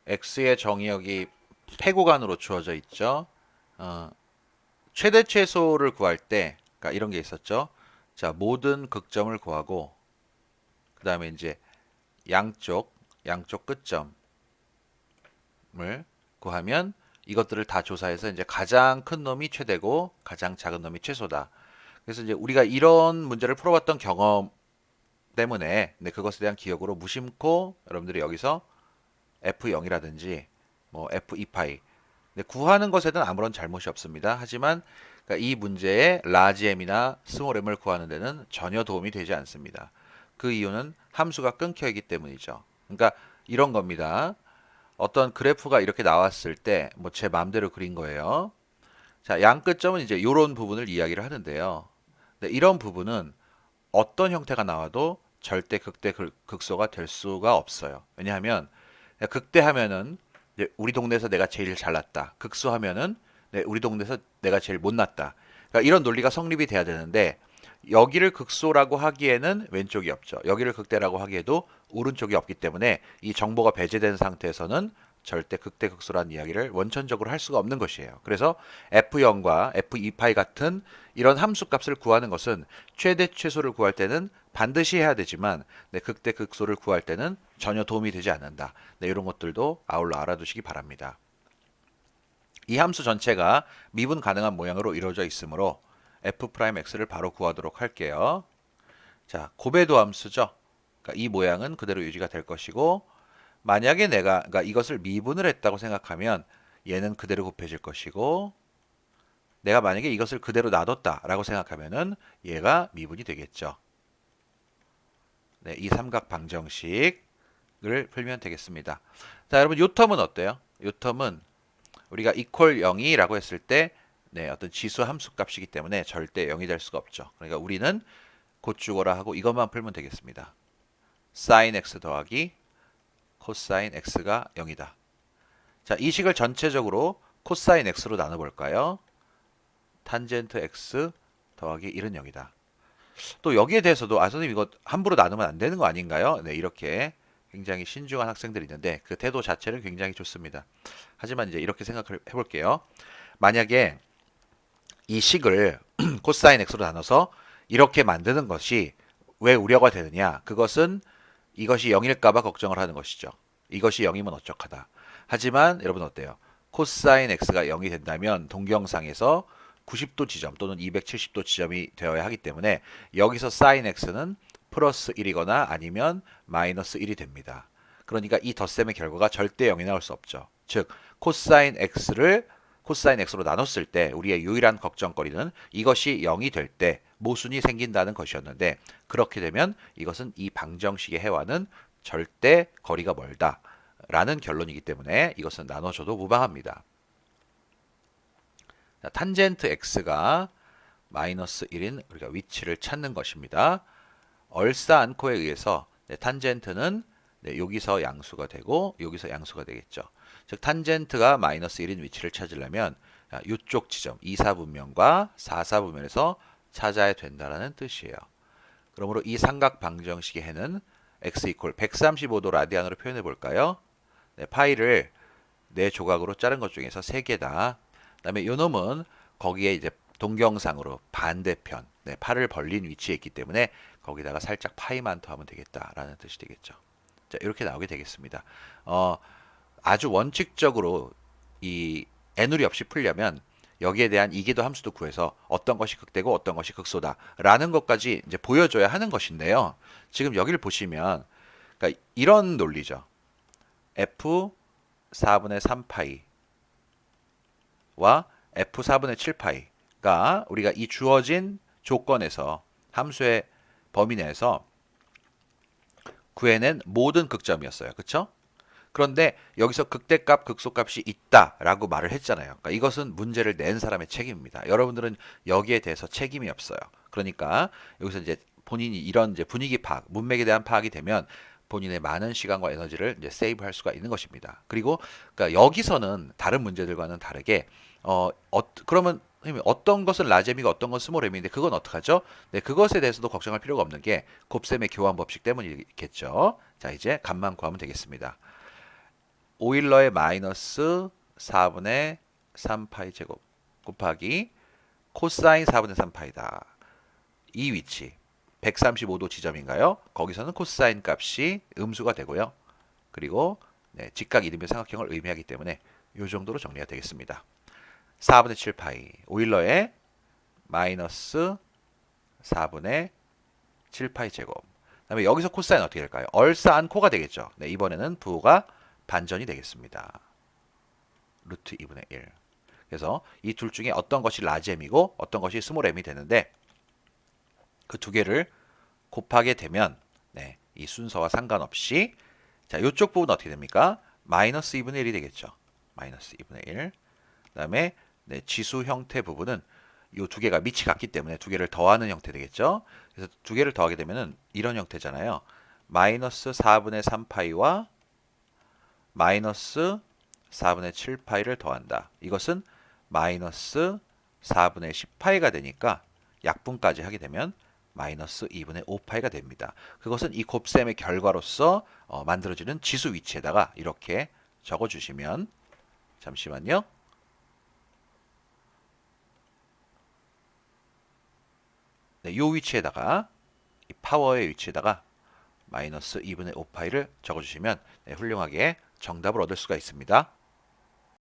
x의 정의역이 패구간으로 주어져 있죠. 어, 최대 최소를 구할 때, 그러니까 이런 게 있었죠. 자, 모든 극점을 구하고, 그 다음에 이제 양쪽 끝점을 구하면 이것들을 다 조사해서 이제 가장 큰 놈이 최대고 가장 작은 놈이 최소다. 그래서 이제 우리가 이런 문제를 풀어봤던 경험 때문에 네, 그것에 대한 기억으로 무심코 여러분들이 여기서 F0이라든지 뭐 F2파이 구하는 것에는 아무런 잘못이 없습니다. 하지만 그러니까 이 문제에 라지 m이나 스몰 m을 구하는 데는 전혀 도움이 되지 않습니다. 그 이유는 함수가 끊겨 있기 때문이죠. 그러니까 이런 겁니다. 어떤 그래프가 이렇게 나왔을 때 뭐 제 마음대로 그린 거예요. 자, 양 끝점은 이제 이런 부분을 이야기를 하는데요. 네, 이런 부분은 어떤 형태가 나와도 절대 극대 극소가 될 수가 없어요. 왜냐하면 극대하면은 우리 동네에서 내가 제일 잘났다. 극소하면은 네, 우리 동네에서 내가 제일 못났다. 그러니까 이런 논리가 성립이 돼야 되는데 여기를 극소라고 하기에는 왼쪽이 없죠. 여기를 극대라고 하기에도 오른쪽이 없기 때문에 이 정보가 배제된 상태에서는 절대 극대 극소라는 이야기를 원천적으로 할 수가 없는 것이에요. 그래서 F0과 F2파이 같은 이런 함수 값을 구하는 것은 최대 최소를 구할 때는 반드시 해야 되지만 네, 극대 극소를 구할 때는 전혀 도움이 되지 않는다. 네, 이런 것들도 아울러 알아두시기 바랍니다. 이 함수 전체가 미분 가능한 모양으로 이루어져 있으므로 f'x를 바로 구하도록 할게요. 자, 고배도 함수죠. 그러니까 이 모양은 그대로 유지가 될 것이고 만약에 내가 그러니까 이것을 미분을 했다고 생각하면 얘는 그대로 곱해질 것이고 내가 만약에 이것을 그대로 놔뒀다라고 생각하면은 얘가 미분이 되겠죠. 네, 이 삼각 방정식을 풀면 되겠습니다. 자, 여러분 요 텀은 어때요? 요 텀은 우리가 equal 0이라고 했을 때 네, 어떤 지수 함수 값이기 때문에 절대 0이 될 수가 없죠. 그러니까 우리는 곧 죽어라 하고 이것만 풀면 되겠습니다. sin x 더하기 cosine x가 0이다. 자, 이 식을 전체적으로 코사인 x로 나눠볼까요? 탄젠트 x 더하기 1은 0이다. 또 여기에 대해서도 아 선생님 이거 함부로 나누면 안 되는 거 아닌가요? 네, 이렇게 굉장히 신중한 학생들이 있는데 그 태도 자체는 굉장히 좋습니다. 하지만 이제 이렇게 생각을 해볼게요. 만약에 이 식을 코사인 x로 나눠서 이렇게 만드는 것이 왜 우려가 되느냐? 그것은 이것이 0일까봐 걱정을 하는 것이죠. 이것이 0이면 어쩌하다. 하지만 여러분 어때요? 코사인 x가 0이 된다면 동경상에서 90도 지점 또는 270도 지점이 되어야 하기 때문에 여기서 사인 x는 플러스 1이거나 아니면 마이너스 1이 됩니다. 그러니까 이 덧셈의 결과가 절대 0이 나올 수 없죠. 즉 코사인 x로 나눴을 때 우리의 유일한 걱정거리는 이것이 0이 될 때 모순이 생긴다는 것이었는데 그렇게 되면 이것은 이 방정식의 해와는 절대 거리가 멀다 라는 결론이기 때문에 이것은 나눠줘도 무방합니다. 자, 탄젠트 x가 마이너스 1인 우리가 위치를 찾는 것입니다. 얼싸안코에 의해서 네, 탄젠트는 네, 여기서 양수가 되고 여기서 양수가 되겠죠. 즉 탄젠트가 마이너스 1인 위치를 찾으려면 이쪽 지점 2사분면과 4사분면에서 찾아야 된다는 뜻이에요. 그러므로 이 삼각 방정식의 해는 x 이퀄 135도 라디안으로 표현해 볼까요? 네, 파이를 네 조각으로 자른 것 중에서 3개다. 그다음에 요 놈은 거기에 이제 동경상으로 반대편, 네, 팔을 벌린 위치에 있기 때문에 거기다가 살짝 파이만 더하면 되겠다라는 뜻이 되겠죠. 자, 이렇게 나오게 되겠습니다. 아주 원칙적으로 이 애누리 없이 풀려면 여기에 대한 이계도 함수도 구해서 어떤 것이 극대고 어떤 것이 극소다라는 것까지 이제 보여줘야 하는 것인데요. 지금 여기를 보시면 그러니까 이런 논리죠. f 4분의 3파이와 f 4분의 7파이가 우리가 이 주어진 조건에서 함수의 범위 내에서 구해낸 모든 극점이었어요. 그렇죠? 그런데 여기서 극대값, 극소값이 있다라고 말을 했잖아요. 그러니까 이것은 문제를 낸 사람의 책임입니다. 여러분들은 여기에 대해서 책임이 없어요. 그러니까 여기서 이제 본인이 이런 이제 분위기 파악, 문맥에 대한 파악이 되면 본인의 많은 시간과 에너지를 이제 세이브할 수가 있는 것입니다. 그리고 그러니까 여기서는 다른 문제들과는 다르게 그러면 선생님 어떤 것은 라잼이고 어떤 것은 스몰엠인데 그건 어떡하죠? 네, 그것에 대해서도 걱정할 필요가 없는 게 곱셈의 교환 법칙 때문이겠죠. 자, 이제 값만 구하면 되겠습니다. 오일러의 마이너스 4분의 3파이 제곱 곱하기 코사인 4분의 3파이다. 이 위치 135도 지점인가요? 거기서는 코사인 값이 음수가 되고요. 그리고 네, 직각 이등변 삼각형을 의미하기 때문에 이 정도로 정리가 되겠습니다. 4분의 7파이 오일러의 마이너스 4분의 7파이 제곱. 그다음에 여기서 코사인 어떻게 될까요? 얼싸안코가 되겠죠. 네, 이번에는 부호가 반전이 되겠습니다. 루트 2분의 1. 그래서 이 둘 중에 어떤 것이 라지 m이고 어떤 것이 스몰 m이 되는데 그 두 개를 곱하게 되면 네, 이 순서와 상관없이 자, 이쪽 부분 어떻게 됩니까? 마이너스 2분의 1이 되겠죠. 마이너스 2분의 1. 그다음에 네, 지수 형태 부분은 이 두 개가 밑이 같기 때문에 두 개를 더하는 형태 되겠죠. 그래서 두 개를 더하게 되면은 이런 형태잖아요. 마이너스 4분의 3파이와 마이너스 4분의 7파이를 더한다. 이것은 마이너스 4분의 10파이가 되니까 약분까지 하게 되면 마이너스 2분의 5파이가 됩니다. 그것은 이 곱셈의 결과로서 만들어지는 지수 위치에다가 이렇게 적어주시면 잠시만요. 네, 이 위치에다가 이 파워의 위치에다가 마이너스 2분의 5파이를 적어주시면 네, 훌륭하게 정답을 얻을 수가 있습니다.